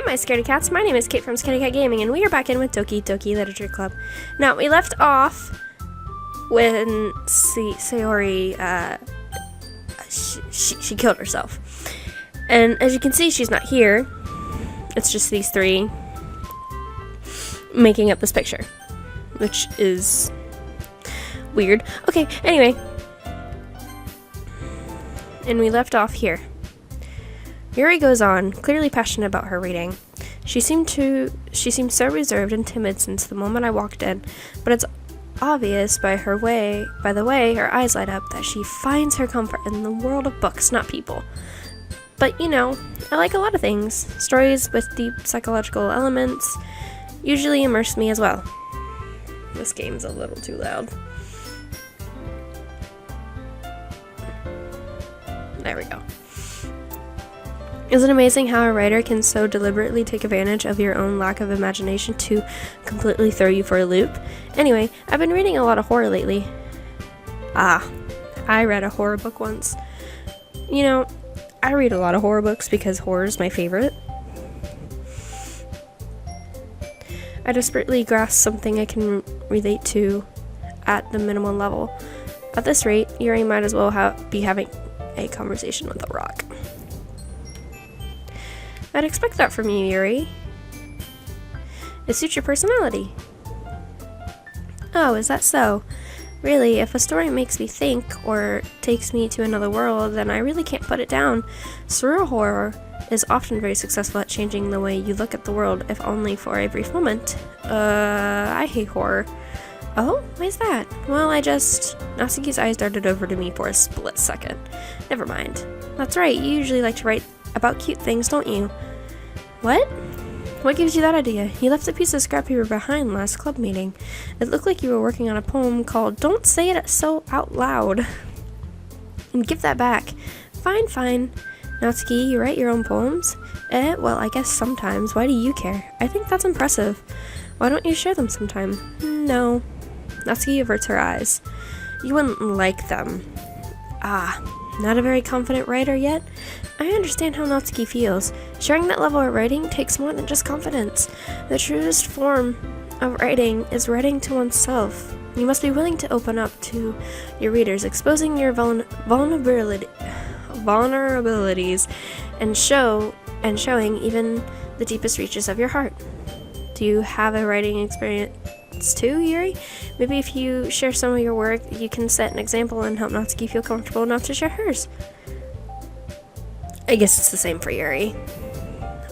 my scaredy cats. My name is Kate from Scaredy Cat Gaming, and we are back in with Doki Literature Club. Now, we left off when Sayori, she killed herself. And as you can see, she's not here. It's just these three making up this picture, which is weird. Okay, anyway. And we left off here. Yuri goes on, clearly passionate about her reading. She seemed so reserved and timid since the moment I walked in, but it's obvious by the way her eyes light up that she finds her comfort in the world of books, not people. But you know, I like a lot of things. Stories with deep psychological elements usually immerse me as well. This game's a little too loud. There we go. Isn't it amazing how a writer can so deliberately take advantage of your own lack of imagination to completely throw you for a loop? Anyway, I've been reading a lot of horror lately. I read a horror book once. You know, I read a lot of horror books because horror is my favorite. I desperately grasp something I can relate to at the minimum level. At this rate, Yuri might as well be having a conversation with a rock. I'd expect that from you, Yuri. It suits your personality. Oh, is that so? Really, if a story makes me think or takes me to another world, then I really can't put it down. Surreal horror is often very successful at changing the way you look at the world, if only for a brief moment. I hate horror. Oh, why is that? Well, Natsuki's eyes darted over to me for a split second. Never mind. That's right, you usually like to write about cute things, don't you? What? What gives you that idea? You left a piece of scrap paper behind last club meeting. It looked like you were working on a poem called Don't Say It So Out Loud. And give that back. Fine. Natsuki, you write your own poems? Well, I guess sometimes. Why do you care? I think that's impressive. Why don't you share them sometime? No. Natsuki averts her eyes. You wouldn't like them. Not a very confident writer yet? I understand how Natsuki feels. Sharing that level of writing takes more than just confidence. The truest form of writing is writing to oneself. You must be willing to open up to your readers, exposing your vulnerabilities, and showing even the deepest reaches of your heart. Do you have a writing experience too, Yuri? Maybe if you share some of your work, you can set an example and help Natsuki feel comfortable enough to share hers. I guess it's the same for Yuri.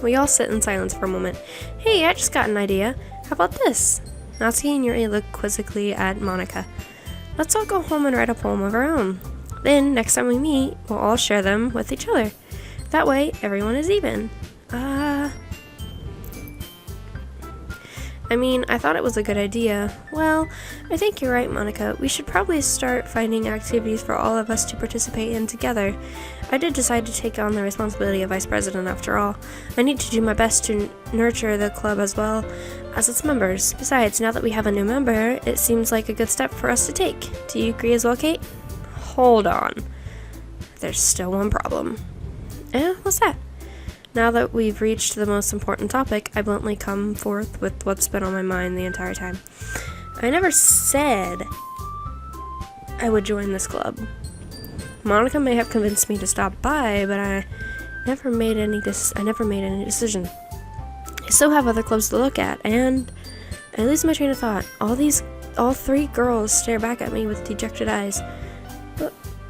We all sit in silence for a moment. Hey, I just got an idea. How about this? Natsuki and Yuri look quizzically at Monika. Let's all go home and write a poem of our own. Then, next time we meet, we'll all share them with each other. That way, everyone is even. I thought it was a good idea. Well, I think you're right, Monika. We should probably start finding activities for all of us to participate in together. I did decide to take on the responsibility of vice president after all. I need to do my best to nurture the club as well as its members. Besides, now that we have a new member, it seems like a good step for us to take. Do you agree as well, Kate? Hold on. There's still one problem. What's that? Now that we've reached the most important topic, I bluntly come forth with what's been on my mind the entire time. I never said I would join this club. Monika may have convinced me to stop by, but I never made any decision. I still have other clubs to look at, and I lose my train of thought. All three girls stare back at me with dejected eyes.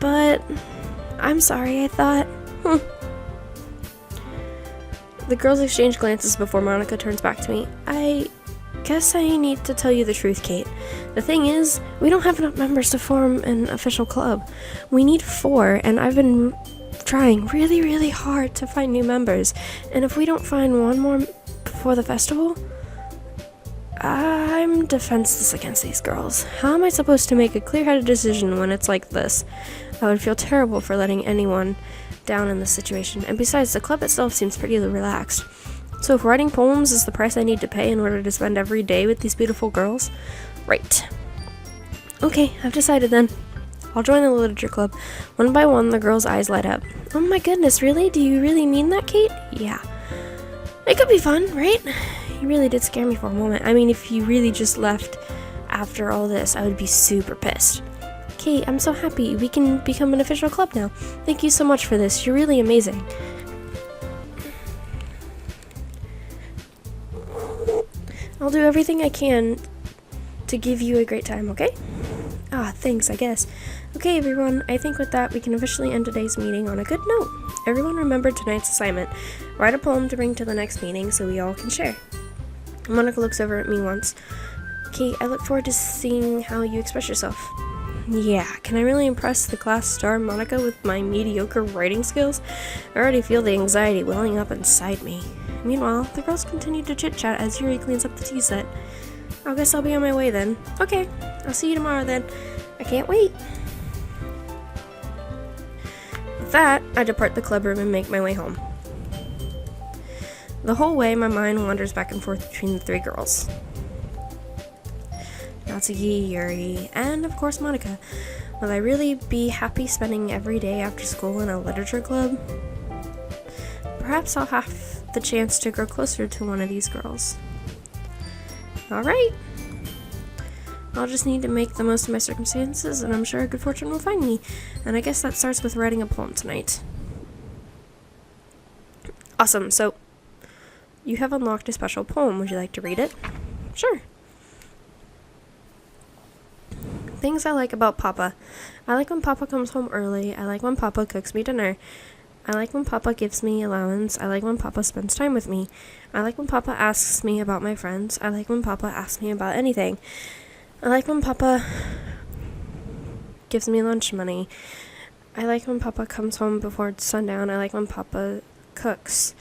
But I'm sorry, I thought. The girls exchange glances before Monika turns back to me. I guess I need to tell you the truth, Kate. The thing is, we don't have enough members to form an official club. We need 4, and I've been trying really, really hard to find new members. And if we don't find one more before the festival, I'm defenseless against these girls. How am I supposed to make a clear-headed decision when it's like this? I would feel terrible for letting anyone down in this situation, and besides, the club itself seems pretty relaxed. So if writing poems is the price I need to pay in order to spend every day with these beautiful girls, right. Okay, I've decided then. I'll join the literature club. One by one, the girls' eyes light up. Oh my goodness, really? Do you really mean that, Kate? Yeah. It could be fun, right? You really did scare me for a moment. I mean, if you really just left after all this, I would be super pissed. Kate, I'm so happy. We can become an official club now. Thank you so much for this. You're really amazing. I'll do everything I can to give you a great time, okay? Ah, thanks, I guess. Okay, everyone, I think with that, we can officially end today's meeting on a good note. Everyone remember tonight's assignment. Write a poem to bring to the next meeting so we all can share. Monica looks over at me once. Kate, I look forward to seeing how you express yourself. Yeah, can I really impress the class star Monica with my mediocre writing skills? I already feel the anxiety welling up inside me. Meanwhile, the girls continue to chit-chat as Yuri cleans up the tea set. I guess I'll be on my way then. Okay, I'll see you tomorrow then. I can't wait. With that, I depart the club room and make my way home. The whole way, my mind wanders back and forth between the three girls. Natsuki, Yuri, and of course Monica. Will I really be happy spending every day after school in a literature club? Perhaps I'll have the chance to grow closer to one of these girls. Alright. I'll just need to make the most of my circumstances, and I'm sure good fortune will find me. And I guess that starts with writing a poem tonight. Awesome, so you have unlocked a special poem. Would you like to read it? Sure. Things I like about Papa. I like when Papa comes home early. I like when Papa cooks me dinner. I like when Papa gives me allowance. I like when Papa spends time with me. I like when Papa asks me about my friends. I like when Papa asks me about anything. I like when Papa gives me lunch money. I like when Papa comes home before sundown. I like when Papa cooks.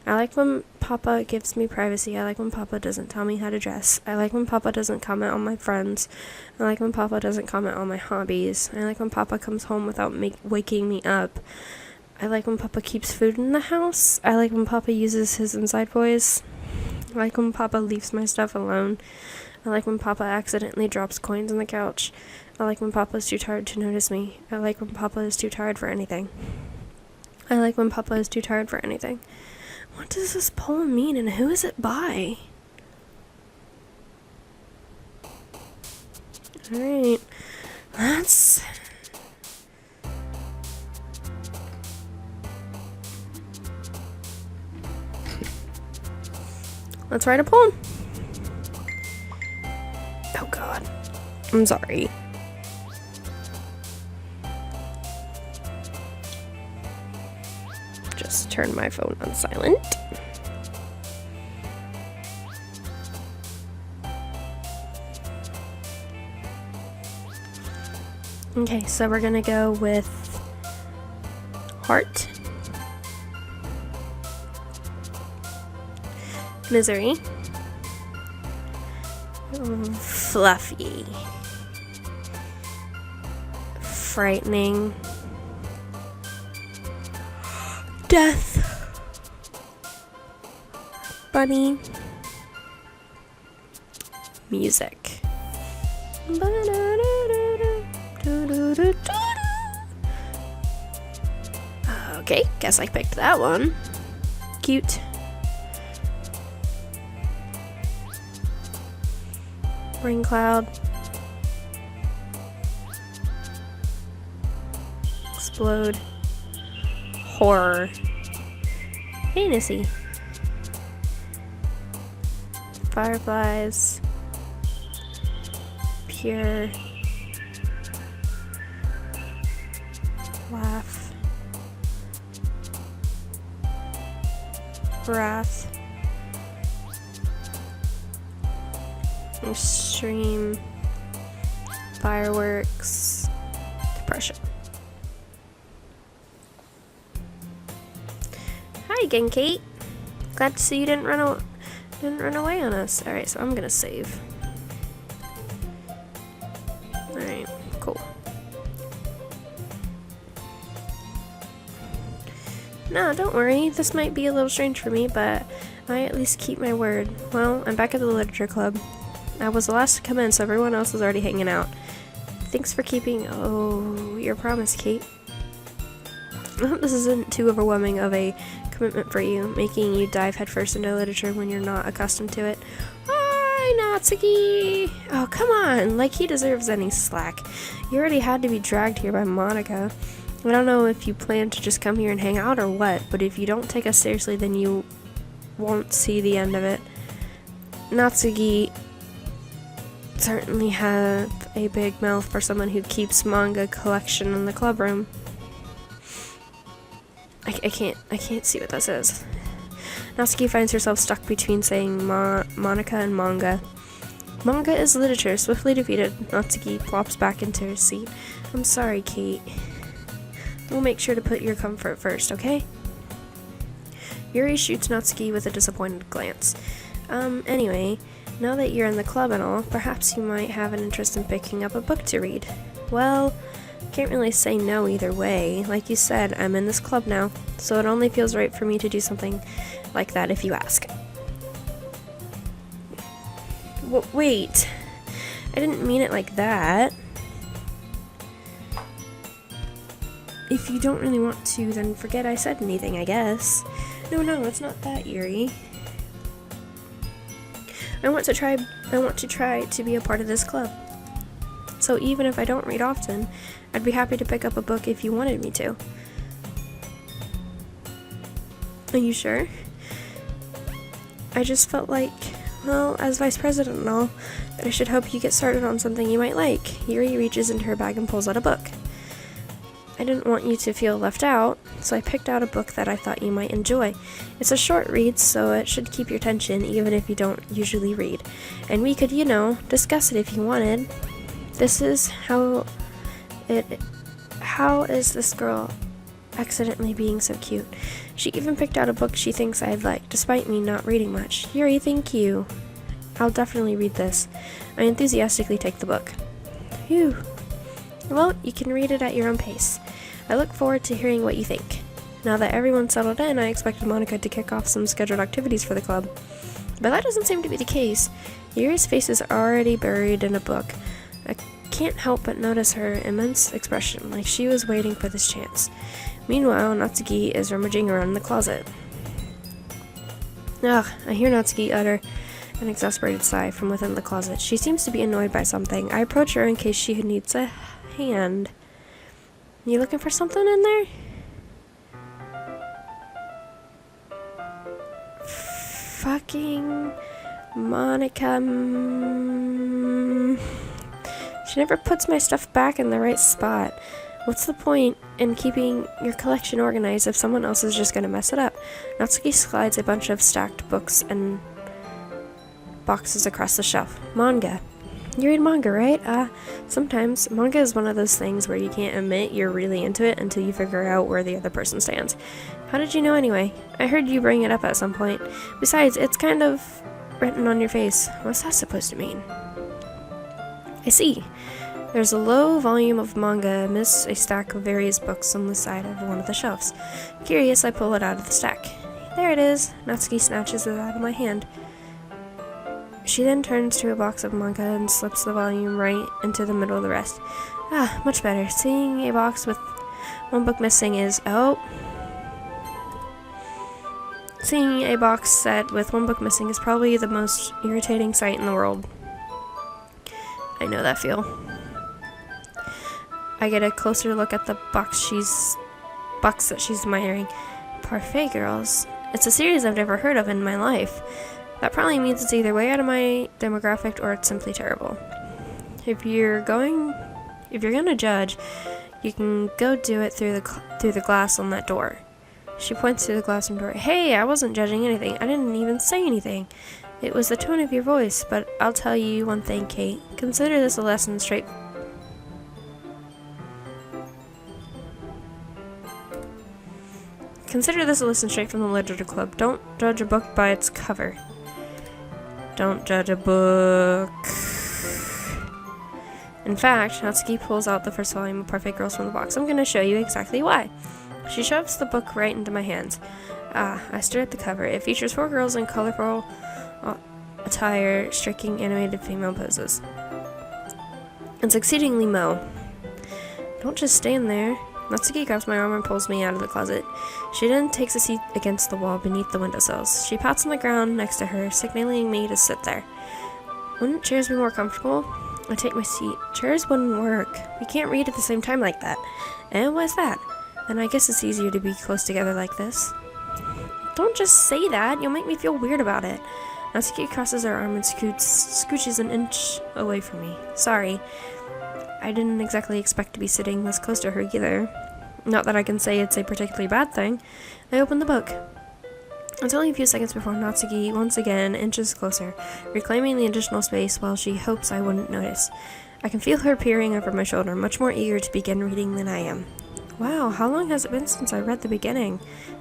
I like when Papa gives me privacy. I like when Papa doesn't tell me how to dress. I like when Papa doesn't comment on my friends. I like when Papa doesn't comment on my hobbies. I like when Papa comes home without waking me up. I like when Papa keeps food in the house. I like when Papa uses his inside voice. I like when Papa leaves my stuff alone. I like when Papa accidentally drops coins on the couch. I like when Papa is too tired to notice me. I like when Papa is too tired for anything. I like when Papa is too tired for anything. What does this poem mean, and who is it by? Alright, let's write a poem. Oh god, I'm sorry. Just turn my phone on silent. Okay, so we're gonna go with heart, misery, fluffy, frightening, death, bunny, music. Okay, guess I picked that one. Cute. Rain cloud. Explode. Horror. Fantasy. Fireflies. Pure. Laugh. Wrath. Extreme. Fireworks. Depression. Hi again, Kate. Glad to see you didn't run away on us. Alright, so I'm gonna save. Alright, cool. No, don't worry. This might be a little strange for me, but I at least keep my word. Well, I'm back at the literature club. I was the last to come in, so everyone else was already hanging out. Thanks for keeping your promise, Kate. I hope this isn't too overwhelming of a commitment for you, making you dive headfirst into literature when you're not accustomed to it. Hi, Natsuki! Oh, come on, like he deserves any slack. You already had to be dragged here by Monica. I don't know if you plan to just come here and hang out or what, but if you don't take us seriously, then you won't see the end of it. Natsuki certainly have a big mouth for someone who keeps manga collection in the club room. I can't see what this is. Natsuki finds herself stuck between saying Monica and manga. Manga is literature. Swiftly defeated, Natsuki plops back into her seat. I'm sorry, Kate. We'll make sure to put your comfort first, okay? Yuri shoots Natsuki with a disappointed glance. Anyway, now that you're in the club and all, perhaps you might have an interest in picking up a book to read. Well, can't really say no either way. Like you said, I'm in this club now, so it only feels right for me to do something like that if you ask. Wait, I didn't mean it like that. If you don't really want to, then forget I said anything, I guess. No, it's not that, Yuri. I want to try to be a part of this club. So even if I don't read often, I'd be happy to pick up a book if you wanted me to. Are you sure? I just felt like, well, as vice president and all, that I should help you get started on something you might like. Yuri reaches into her bag and pulls out a book. I didn't want you to feel left out, so I picked out a book that I thought you might enjoy. It's a short read, so it should keep your attention even if you don't usually read. And we could, discuss it if you wanted. This is how is this girl accidentally being so cute? She even picked out a book she thinks I'd like, despite me not reading much. Yuri, thank you. I'll definitely read this. I enthusiastically take the book. Phew. Well, you can read it at your own pace. I look forward to hearing what you think. Now that everyone's settled in, I expected Monica to kick off some scheduled activities for the club. But that doesn't seem to be the case. Yuri's face is already buried in a book. I can't help but notice her immense expression, like she was waiting for this chance. Meanwhile, Natsuki is rummaging around in the closet. Ugh, I hear Natsuki utter an exasperated sigh from within the closet. She seems to be annoyed by something. I approach her in case she needs a hand. You looking for something in there? Fucking Monica. She never puts my stuff back in the right spot. What's the point in keeping your collection organized if someone else is just gonna mess it up? Natsuki slides a bunch of stacked books and boxes across the shelf. Manga. You read manga, right? Sometimes. Manga is one of those things where you can't admit you're really into it until you figure out where the other person stands. How did you know anyway? I heard you bring it up at some point. Besides, it's kind of written on your face. What's that supposed to mean? I see. There's a low volume of manga amidst a stack of various books on the side of one of the shelves. Curious, I pull it out of the stack. There it is. Natsuki snatches it out of my hand. She then turns to a box of manga and slips the volume right into the middle of the rest. Ah, much better. Seeing a box with one book missing is... Seeing a box set with one book missing is probably the most irritating sight in the world. I know that feel. I get a closer look at the box that she's admiring. Parfait Girls. It's a series I've never heard of in my life. That probably means it's either way out of my demographic or it's simply terrible. If you're gonna judge, you can go do it through the glass on that door. She points to the glass door. Hey, I wasn't judging anything. I didn't even say anything. It was the tone of your voice, but I'll tell you one thing, Kate. Consider this a lesson straight from the literature club. Don't judge a book by its cover. Don't judge a book. In fact, Natsuki pulls out the first volume of Perfect Girls from the box. I'm going to show you exactly why. She shoves the book right into my hands. I stare at the cover. It features 4 girls in colorful attire, striking animated female poses. It's exceedingly Mo. Don't just stand there. Natsuki grabs my arm and pulls me out of the closet. She then takes a seat against the wall beneath the windowsills. She pats on the ground next to her, signaling me to sit there. Wouldn't chairs be more comfortable? I take my seat. Chairs wouldn't work. We can't read at the same time like that. And what's that? And I guess it's easier to be close together like this. Don't just say that. You'll make me feel weird about it. Natsuki crosses her arm and scooches an inch away from me. Sorry. I didn't exactly expect to be sitting this close to her either. Not that I can say it's a particularly bad thing. I open the book. It's only a few seconds before Natsuki once again inches closer, reclaiming the additional space while she hopes I wouldn't notice. I can feel her peering over my shoulder, much more eager to begin reading than I am. Wow, how long has it been since I read the beginning?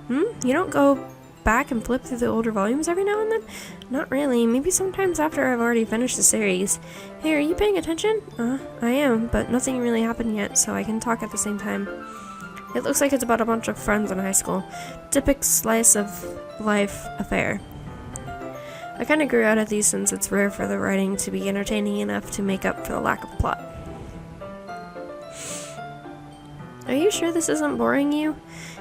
You don't go back and flip through the older volumes every now and then? Not really. Maybe sometimes after I've already finished the series. Hey, are you paying attention? I am, but nothing really happened yet, so I can talk at the same time. It looks like it's about a bunch of friends in high school. Typical slice of life affair. I kinda grew out of these since it's rare for the writing to be entertaining enough to make up for the lack of plot. Are you sure this isn't boring you?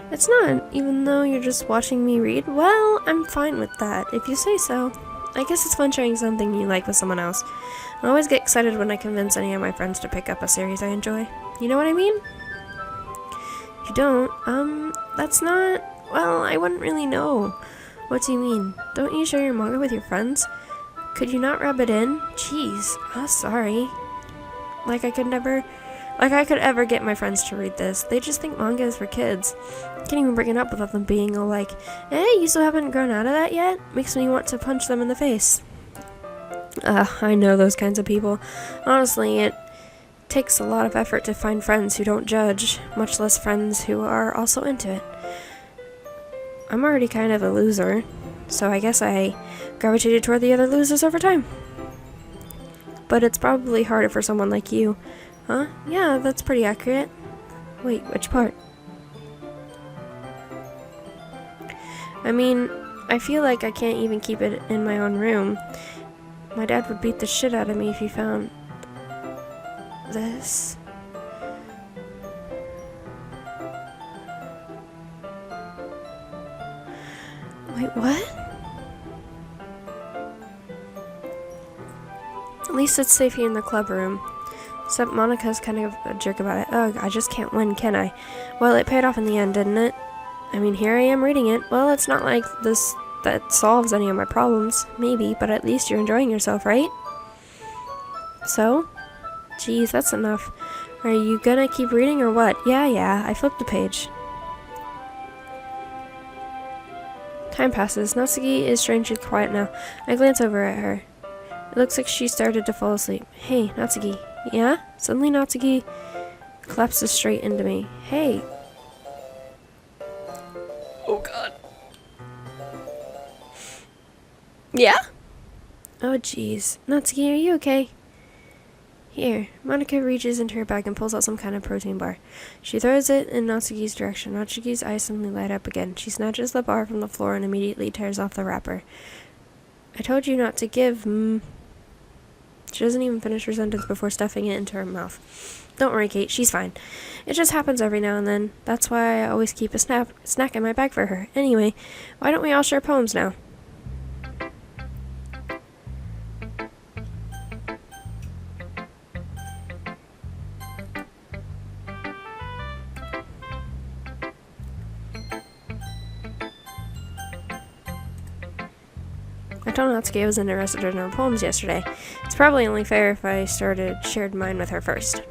It's not, even though you're just watching me read. Well, I'm fine with that, if you say so. I guess it's fun sharing something you like with someone else. I always get excited when I convince any of my friends to pick up a series I enjoy. You know what I mean? You don't? That's not... Well, I wouldn't really know. What do you mean? Don't you share your manga with your friends? Could you not rub it in? Jeez. Sorry. Like I could ever get my friends to read this. They just think manga is for kids. I can't even bring it up without them being all like, hey, you still haven't grown out of that yet? Makes me want to punch them in the face. I know those kinds of people. Honestly, it takes a lot of effort to find friends who don't judge, much less friends who are also into it. I'm already kind of a loser, so I guess I gravitated toward the other losers over time. But it's probably harder for someone like you. Huh? Yeah, that's pretty accurate. Wait, which part? I mean, I feel like I can't even keep it in my own room. My dad would beat the shit out of me if he found this. Wait, what? At least it's safe here in the club room. Except Monica's kind of a jerk about it. Ugh, I just can't win, can I? Well, it paid off in the end, didn't it? I mean, here I am reading it. Well, it's not like that solves any of my problems. Maybe, but at least you're enjoying yourself, right? So? Geez, that's enough. Are you gonna keep reading or what? Yeah, I flipped the page. Time passes. Natsuki is strangely quiet now. I glance over at her. It looks like she started to fall asleep. Hey, Natsuki. Yeah? Suddenly Natsuki collapses straight into me. Hey. Oh god. Yeah? Oh jeez. Natsuki, are you okay? Here. Monica reaches into her bag and pulls out some kind of protein bar. She throws it in Natsuki's direction. Natsuki's eyes suddenly light up again. She snatches the bar from the floor and immediately tears off the wrapper. I told you not to give, She doesn't even finish her sentence before stuffing it into her mouth. Don't worry, Kate, she's fine. It just happens every now and then. That's why I always keep a snack in my bag for her. Anyway, why don't we all share poems now? I told Natsuki I was interested in her poems yesterday. It's probably only fair if I shared mine with her first.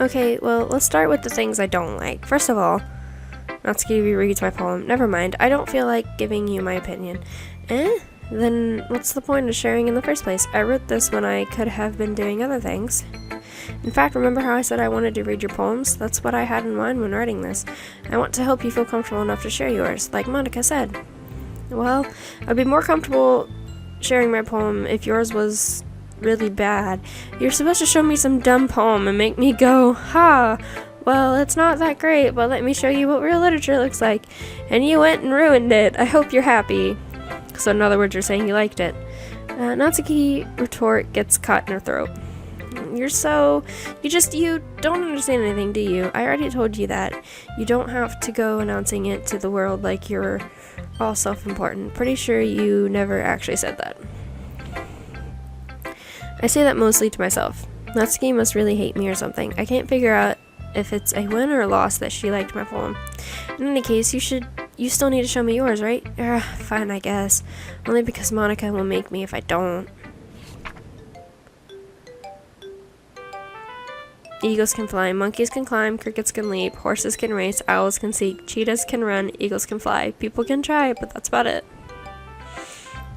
Okay, well, let's start with the things I don't like. First of all, Natsuki rereads my poem. Never mind, I don't feel like giving you my opinion. Then what's the point of sharing in the first place? I wrote this when I could have been doing other things. In fact, remember how I said I wanted to read your poems? That's what I had in mind when writing this. I want to help you feel comfortable enough to share yours, like Monica said. Well, I'd be more comfortable sharing my poem if yours was really bad. You're supposed to show me some dumb poem and make me go, ha! Well, it's not that great, but let me show you what real literature looks like. And you went and ruined it. I hope you're happy. So in other words, you're saying you liked it. Natsuki retort gets caught in her throat. You don't understand anything, do you? I already told you that. You don't have to go announcing it to the world like you're all self-important. Pretty sure you never actually said that. I say that mostly to myself. Natsuki must really hate me or something. I can't figure out if it's a win or a loss that she liked my poem. In any case, you still need to show me yours, right? Fine, I guess. Only because Monica will make me if I don't. Eagles can fly, monkeys can climb, crickets can leap, horses can race, owls can seek, cheetahs can run, eagles can fly. People can try, but that's about it.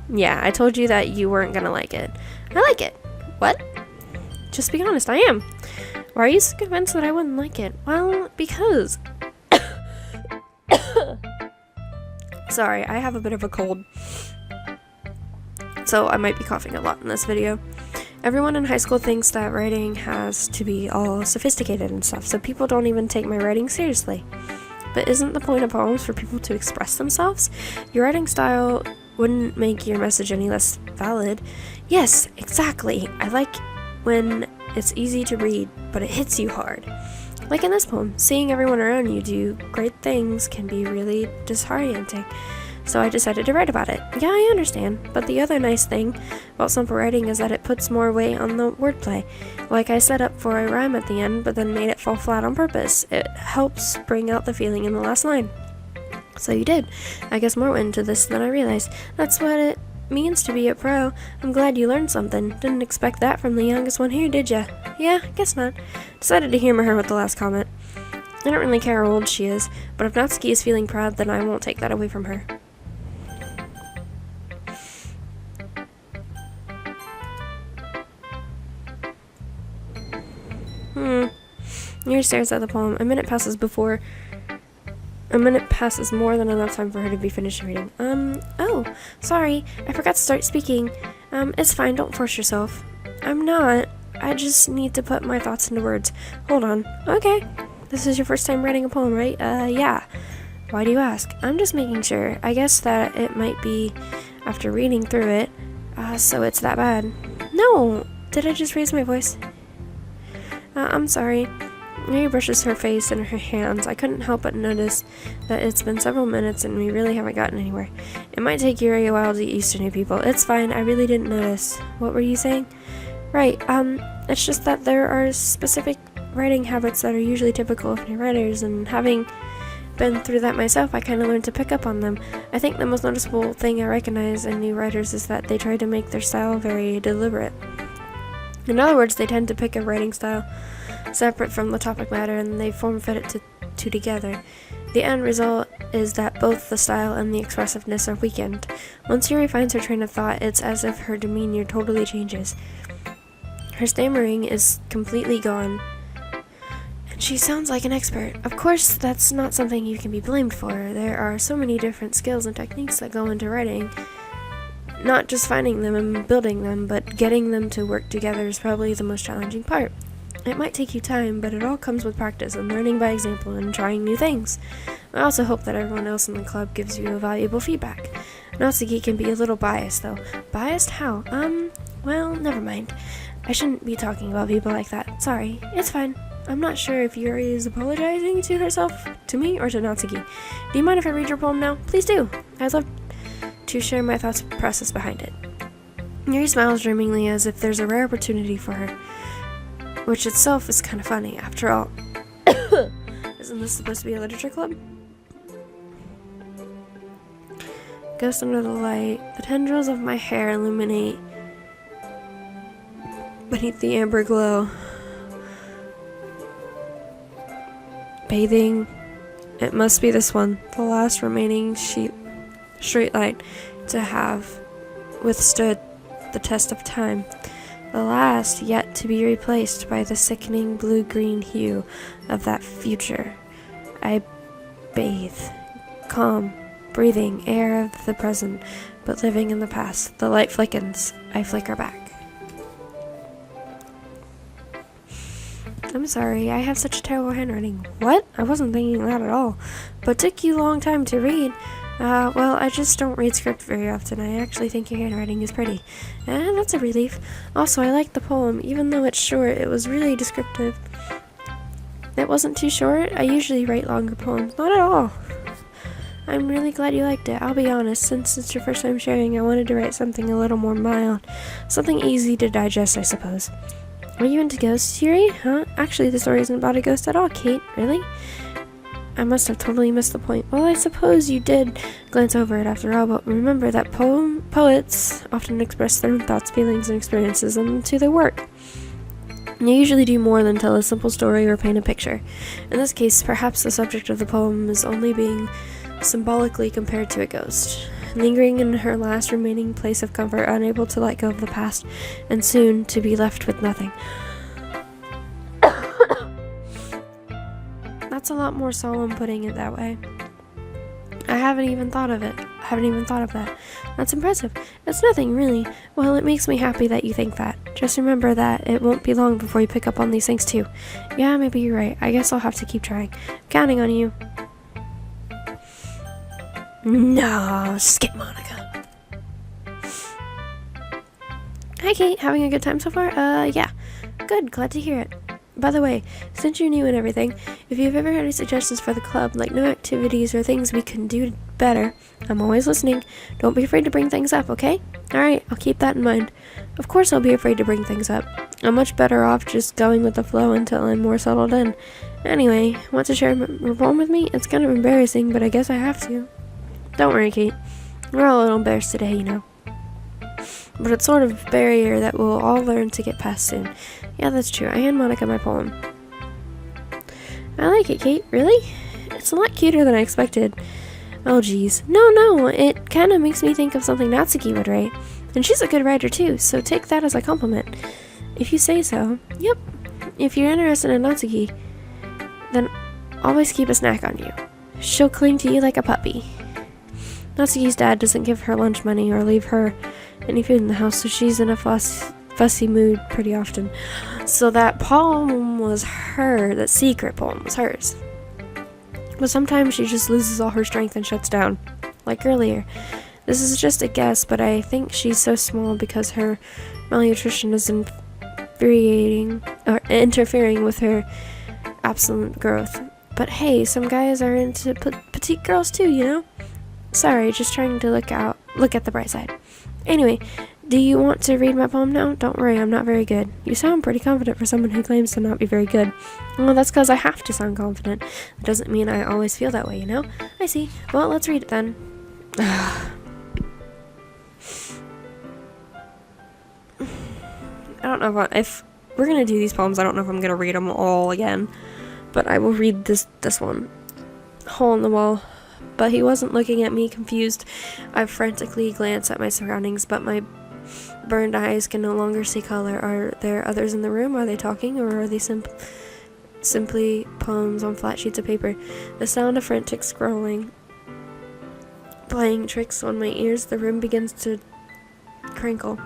Yeah, I told you that you weren't gonna like it. I like it. What? Just be honest, I am. Why are you so convinced that I wouldn't like it? Well, because... Sorry, I have a bit of a cold. So I might be coughing a lot in this video. Everyone in high school thinks that writing has to be all sophisticated and stuff, so people don't even take my writing seriously. But isn't the point of poems for people to express themselves? Your writing style wouldn't make your message any less valid. Yes, exactly. I like when it's easy to read, but it hits you hard. Like in this poem, seeing everyone around you do great things can be really disorienting. So I decided to write about it. Yeah, I understand, but the other nice thing about simple writing is that it puts more weight on the wordplay. Like I set up for a rhyme at the end, but then made it fall flat on purpose. It helps bring out the feeling in the last line. So you did. I guess more went into this than I realized. That's what it means to be a pro. I'm glad you learned something. Didn't expect that from the youngest one here, did ya? Yeah, guess not. Decided to humor her with the last comment. I don't really care how old she is, but if Natsuki is feeling proud, then I won't take that away from her. Neri stares at the poem. A minute passes more than enough time for her to be finished reading. Oh, sorry. I forgot to start speaking. It's fine. Don't force yourself. I'm not. I just need to put my thoughts into words. Hold on. Okay. This is your first time writing a poem, right? Yeah. Why do you ask? I'm just making sure. I guess that it might be after reading through it. So it's that bad. No! Did I just raise my voice? I'm sorry. Mary brushes her face and her hands. I couldn't help but notice that it's been several minutes and we really haven't gotten anywhere. It might take Yuri a while to get used to new people. It's fine, I really didn't notice. What were you saying? Right, it's just that there are specific writing habits that are usually typical of new writers, and having been through that myself, I kind of learned to pick up on them. I think the most noticeable thing I recognize in new writers is that they try to make their style very deliberate. In other words, they tend to pick a writing style separate from the topic matter, and they form-fit it two together. The end result is that both the style and the expressiveness are weakened. Once Yuri finds her train of thought, it's as if her demeanor totally changes. Her stammering is completely gone, and she sounds like an expert. Of course, that's not something you can be blamed for. There are so many different skills and techniques that go into writing. Not just finding them and building them, but getting them to work together is probably the most challenging part. It might take you time, but it all comes with practice and learning by example and trying new things. I also hope that everyone else in the club gives you valuable feedback. Natsuki can be a little biased, though. Biased? How? Well, never mind. I shouldn't be talking about people like that. Sorry. It's fine. I'm not sure if Yuri is apologizing to herself, to me, or to Natsuki. Do you mind if I read your poem now? Please do. I'd love to share my thoughts and process behind it. Yuri smiles dreamingly as if there's a rare opportunity for her, which itself is kind of funny, after all. Isn't this supposed to be a literature club? Ghost under the light. The tendrils of my hair illuminate beneath the amber glow. Bathing. It must be this one, the last remaining straight light to have withstood the test of time. The last yet to be replaced by the sickening blue-green hue of that future. I bathe, calm, breathing air of the present, but living in the past. The light flickens. I flicker back. I'm sorry, I have such terrible handwriting. What? I wasn't thinking that at all. But it took you a long time to read. Well, I just don't read script very often. I actually think your handwriting is pretty. And that's a relief. Also, I liked the poem. Even though it's short, it was really descriptive. It wasn't too short. I usually write longer poems. Not at all. I'm really glad you liked it. I'll be honest, since it's your first time sharing, I wanted to write something a little more mild. Something easy to digest, I suppose. Are you into ghosts, Yuri? Huh? Actually, the story isn't about a ghost at all, Kate. Really? I must have totally missed the point. Well, I suppose you did glance over it after all, but remember that poets often express their own thoughts, feelings, and experiences into their work. And they usually do more than tell a simple story or paint a picture. In this case, perhaps the subject of the poem is only being symbolically compared to a ghost, lingering in her last remaining place of comfort, unable to let go of the past, and soon to be left with nothing. That's a lot more solemn putting it that way. I haven't even thought of that. That's impressive. It's nothing, really. Well, it makes me happy that you think that. Just remember that it won't be long before you pick up on these things, too. Yeah, maybe you're right. I guess I'll have to keep trying. I'm counting on you. No, skip Monica. Hi, Kate. Having a good time so far? Yeah. Good. Glad to hear it. By the way, since you're new and everything, if you've ever had any suggestions for the club, like new activities or things we can do better, I'm always listening. Don't be afraid to bring things up, okay? Alright, I'll keep that in mind. Of course I'll be afraid to bring things up. I'm much better off just going with the flow until I'm more settled in. Anyway, want to share your poem with me? It's kind of embarrassing, but I guess I have to. Don't worry, Kate. We're all a little embarrassed today, you know. But it's sort of a barrier that we'll all learn to get past soon. Yeah, that's true. I hand Monica my poem. I like it, Kate. Really? It's a lot cuter than I expected. Oh, geez. No. It kind of makes me think of something Natsuki would write. And she's a good writer, too, so take that as a compliment. If you say so. Yep. If you're interested in Natsuki, then always keep a snack on you. She'll cling to you like a puppy. Natsuki's dad doesn't give her lunch money or leave her any food in the house, so she's in a fussy mood pretty often. So that poem was that secret poem was hers. But sometimes she just loses all her strength and shuts down. Like earlier. This is just a guess, but I think she's so small because her malnutrition is interfering with her absolute growth. But hey, some guys are into petite girls too, you know? Sorry, just trying to look at the bright side. Anyway, do you want to read my poem now? Don't worry, I'm not very good. You sound pretty confident for someone who claims to not be very good. Well, that's because I have to sound confident. It doesn't mean I always feel that way, you know? I see. Well, let's read it then. I don't know if we're gonna do these poems, I don't know if I'm gonna read them all again. But I will read this one. Hole in the wall. But he wasn't looking at me, confused. I frantically glanced at my surroundings, but my burned eyes can no longer see color. Are there others in the room? Are they talking, or are they simply poems on flat sheets of paper? The sound of frantic scrolling, playing tricks on my ears. The room begins to crinkle,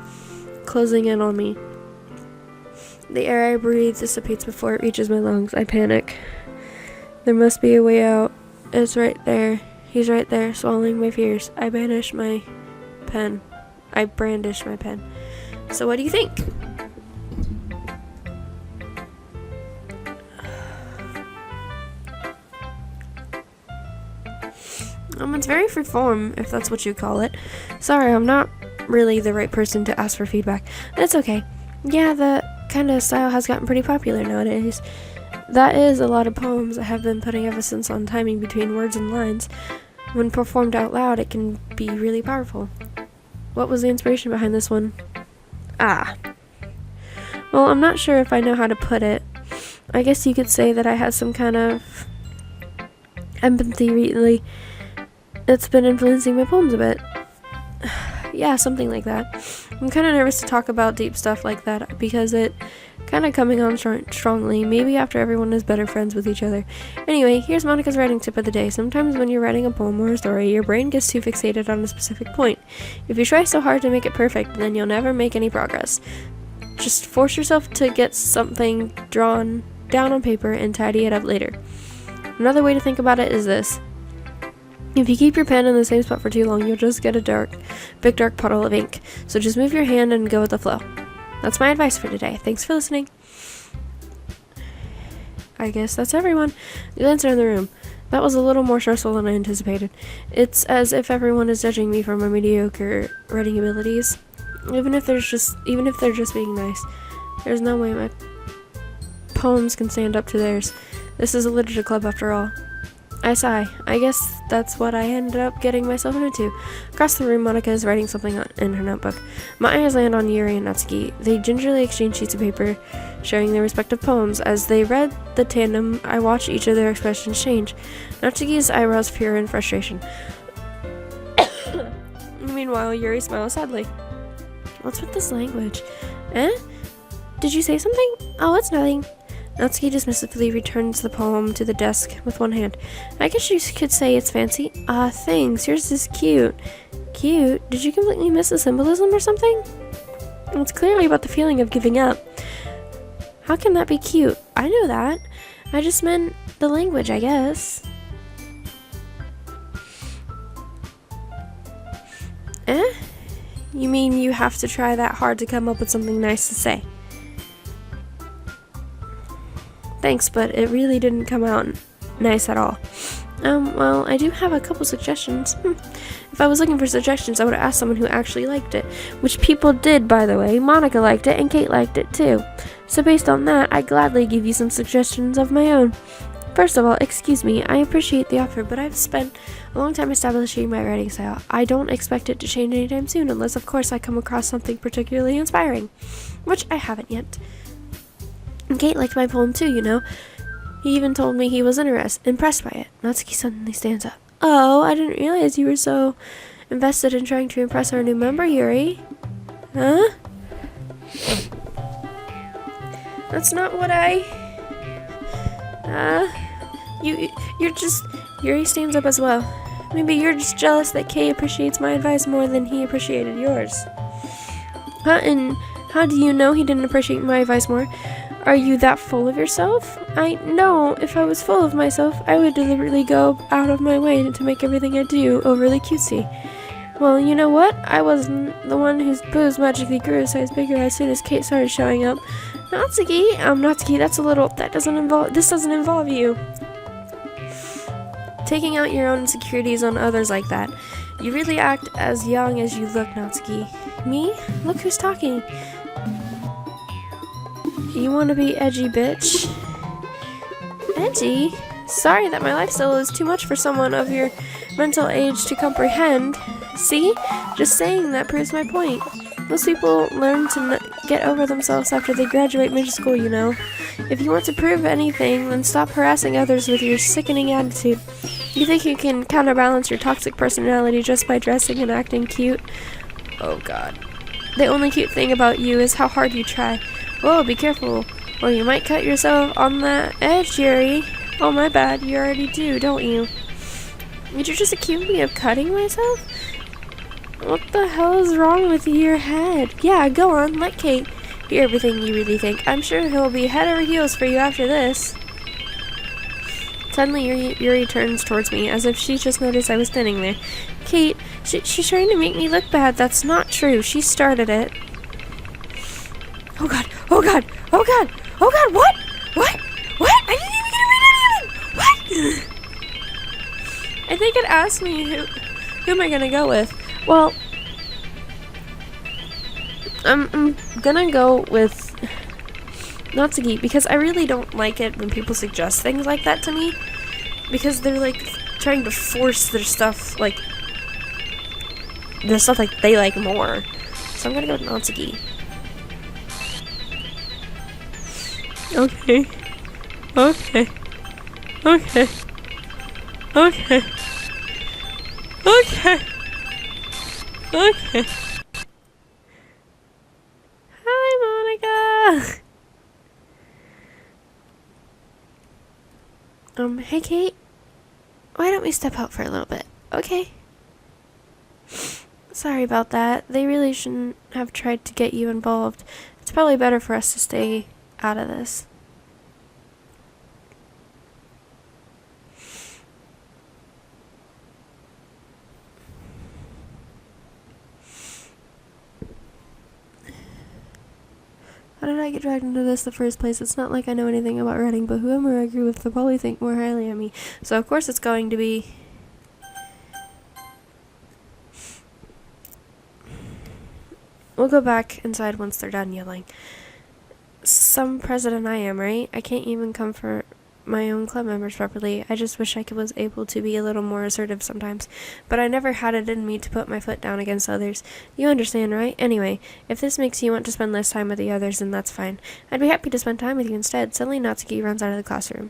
closing in on me. The air I breathe dissipates before it reaches my lungs. I panic. There must be a way out. It's right there. He's right there, swallowing my fears. I brandish my pen. So what do you think? It's very freeform, if that's what you call it. Sorry, I'm not really the right person to ask for feedback. That's okay. Yeah, that kind of style has gotten pretty popular nowadays. That is a lot of poems that have been putting emphasis on timing between words and lines. When performed out loud, it can be really powerful. What was the inspiration behind this one? Well, I'm not sure if I know how to put it. I guess you could say that I had some kind of empathy really. It's been influencing my poems a bit. Yeah, something like that. I'm kind of nervous to talk about deep stuff like that because it kind of coming on strongly, maybe after everyone is better friends with each other. Anyway, here's Monica's writing tip of the day. Sometimes when you're writing a poem or a story, your brain gets too fixated on a specific point. If you try so hard to make it perfect, then you'll never make any progress. Just force yourself to get something drawn down on paper and tidy it up later. Another way to think about it is this. If you keep your pen in the same spot for too long, you'll just get a big dark puddle of ink. So just move your hand and go with the flow. That's my advice for today. Thanks for listening. I guess that's everyone. Glance around the room. That was a little more stressful than I anticipated. It's as if everyone is judging me for my mediocre writing abilities. Even if they're just being nice. There's no way my poems can stand up to theirs. This is a literature club after all. I sigh. I guess that's what I ended up getting myself into. Across the room, Monica is writing something in her notebook. My eyes land on Yuri and Natsuki. They gingerly exchange sheets of paper, sharing their respective poems. As they read the tandem, I watched each of their expressions change. Natsuki's eyebrows peer in frustration. Meanwhile, Yuri smiles sadly. What's with this language? Eh? Did you say something? Oh, it's nothing. Natsuki dismissively returns the poem to the desk with one hand. I guess you could say it's fancy. Thanks. Yours is cute. Cute? Did you completely miss the symbolism or something? It's clearly about the feeling of giving up. How can that be cute? I know that. I just meant the language, I guess. Eh? You mean you have to try that hard to come up with something nice to say? Thanks, but it really didn't come out nice at all. Well, I do have a couple suggestions. If I was looking for suggestions, I would have asked someone who actually liked it. Which people did, by the way. Monica liked it, and Kate liked it, too. So based on that, I'd gladly give you some suggestions of my own. First of all, excuse me, I appreciate the offer, but I've spent a long time establishing my writing style. I don't expect it to change anytime soon, unless, of course, I come across something particularly inspiring. Which I haven't yet. And Kate liked my poem too, you know. He even told me he was impressed by it. Natsuki suddenly stands up. Oh, I didn't realize you were so invested in trying to impress our new member, Yuri. Huh? That's not what you're just... Yuri stands up as well. Maybe you're just jealous that Kay appreciates my advice more than he appreciated yours. Huh? And how do you know he didn't appreciate my advice more? Are you that full of yourself? I know, if I was full of myself, I would deliberately go out of my way to make everything I do overly cutesy. Well, you know what? I wasn't the one whose boobs magically grew a size bigger as soon as Kate started showing up. Natsuki, this doesn't involve you. Taking out your own insecurities on others like that. You really act as young as you look, Natsuki. Me? Look who's talking. You want to be edgy, bitch? Edgy? Sorry that my lifestyle is too much for someone of your mental age to comprehend. See? Just saying that proves my point. Most people learn to get over themselves after they graduate middle school, you know. If you want to prove anything, then stop harassing others with your sickening attitude. You think you can counterbalance your toxic personality just by dressing and acting cute? Oh god. The only cute thing about you is how hard you try. Whoa, be careful, or you might cut yourself on that edge, Yuri. Oh, my bad, you already do, don't you? Did you just accuse me of cutting myself? What the hell is wrong with your head? Yeah, go on, let Kate hear everything you really think. I'm sure he'll be head over heels for you after this. Suddenly, Yuri turns towards me, as if she just noticed I was standing there. Kate, she's trying to make me look bad. That's not true. She started it. Oh god, oh god, oh god, oh god, what? What? What? I didn't even get a read anything! What? I think it asked me who am I gonna go with? Well, I'm gonna go with Natsuki, because I really don't like it when people suggest things like that to me, because they're like trying to force their stuff, like the stuff like they like more. So I'm gonna go with Natsuki. Okay. Okay. Okay. Okay. Okay. Okay. Hi, Monica! Hey, Kate. Why don't we step out for a little bit? Okay. Sorry about that. They really shouldn't have tried to get you involved. It's probably better for us to stay out of this. How did I get dragged into this in the first place? It's not like I know anything about writing, but whoever I agree with will probably think more highly of me. So of course it's going to be... We'll go back inside once they're done yelling. Some president I am, right? I can't even come for my own club members properly. I just wish I was able to be a little more assertive sometimes. But I never had it in me to put my foot down against others. You understand, right? Anyway, if this makes you want to spend less time with the others, then that's fine. I'd be happy to spend time with you instead. Suddenly Natsuki runs out of the classroom.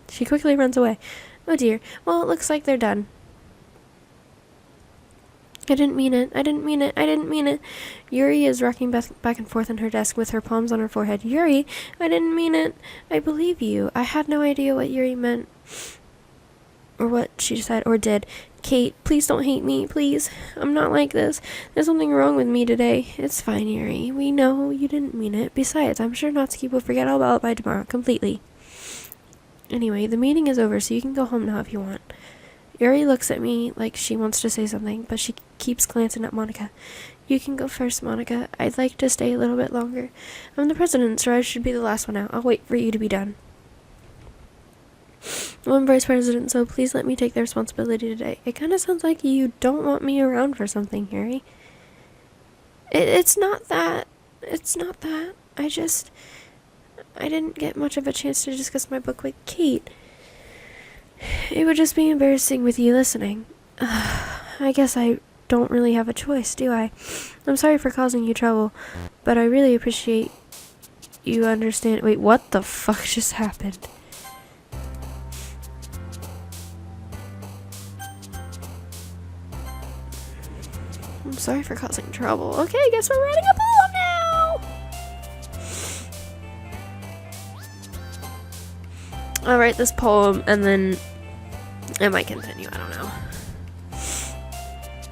She quickly runs away. Oh dear. Well, it looks like they're done. I didn't mean it. I didn't mean it. I didn't mean it. Yuri is rocking back and forth on her desk with her palms on her forehead. Yuri, I didn't mean it. I believe you. I had no idea what Yuri meant. Or what she said or did. Kate, please don't hate me, please. I'm not like this. There's something wrong with me today. It's fine, Yuri. We know you didn't mean it. Besides, I'm sure Natsuki will forget all about it by tomorrow, completely. Anyway, the meeting is over, so you can go home now if you want. Yuri looks at me like she wants to say something, but she keeps glancing at Monica. You can go first, Monica. I'd like to stay a little bit longer. I'm the president, so I should be the last one out. I'll wait for you to be done. I'm vice president, so please let me take the responsibility today. It kind of sounds like you don't want me around for something, Yuri. It's not that. It's not that. I didn't get much of a chance to discuss my book with Kate. It would just be embarrassing with you listening. I guess I don't really have a choice, do I? I'm sorry for causing you trouble, but I really appreciate you understand. Wait, what the fuck just happened? I'm sorry for causing trouble. Okay, I guess we're writing a poem now! I'll write this poem and then I might continue, I don't know.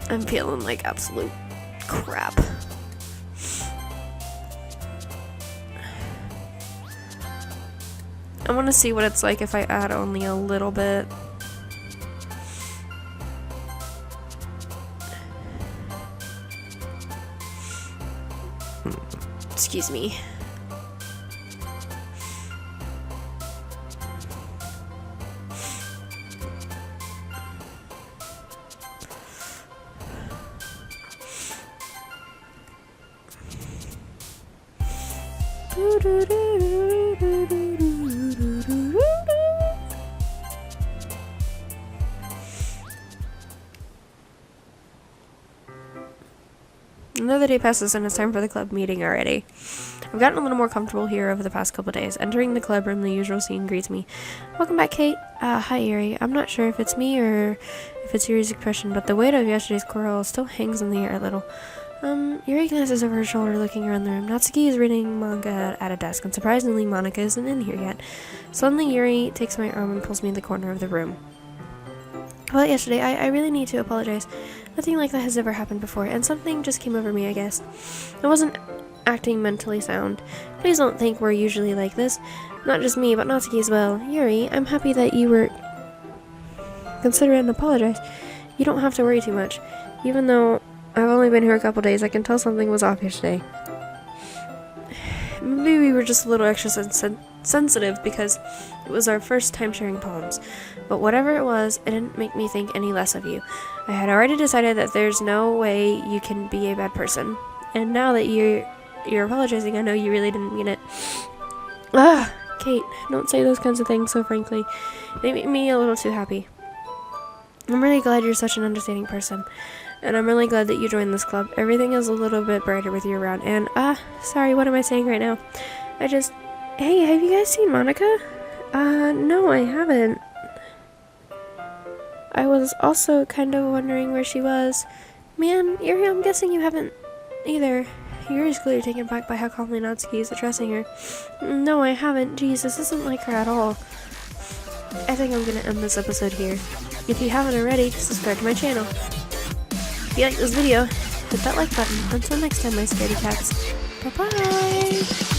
I'm feeling like absolute crap. I want to see what it's like if I add only a little bit. Excuse me. Another day passes and it's time for the club meeting already. I've gotten a little more comfortable here over the past couple days. Entering the club room, the usual scene greets me. Welcome back, Kate. Hi, Yuri. I'm not sure if it's me or if it's Yuri's expression, but the weight of yesterday's quarrel still hangs in the air a little. Yuri glances over her shoulder, looking around the room. Natsuki is reading manga at a desk, and surprisingly, Monica isn't in here yet. Suddenly, Yuri takes my arm and pulls me in the corner of the room. Well, yesterday, I really need to apologize. Nothing like that has ever happened before, and something just came over me, I guess. I wasn't acting mentally sound. Please don't think we're usually like this. Not just me, but Natsuki as well. Yuri, I'm happy that you were considerate and apologize. You don't have to worry too much. Even though I've only been here a couple days, I can tell something was off yesterday. Maybe we were just a little extra sensitive because it was our first time sharing poems. But whatever it was, it didn't make me think any less of you. I had already decided that there's no way you can be a bad person. And now that you're apologizing, I know you really didn't mean it. Kate, don't say those kinds of things so frankly. They make me a little too happy. I'm really glad you're such an understanding person. And I'm really glad that you joined this club. Everything is a little bit brighter with you around. And, sorry, what am I saying right now? Hey, have you guys seen Monica? No, I haven't. I was also kind of wondering where she was. Man, Yuri, I'm guessing you haven't either. Yuri's clearly taken back by how calmly Natsuki is addressing her. No, I haven't. Jeez, this isn't like her at all. I think I'm gonna end this episode here. If you haven't already, subscribe to my channel. If you like this video, hit that like button. Until next time, my scaredy cats. Bye-bye!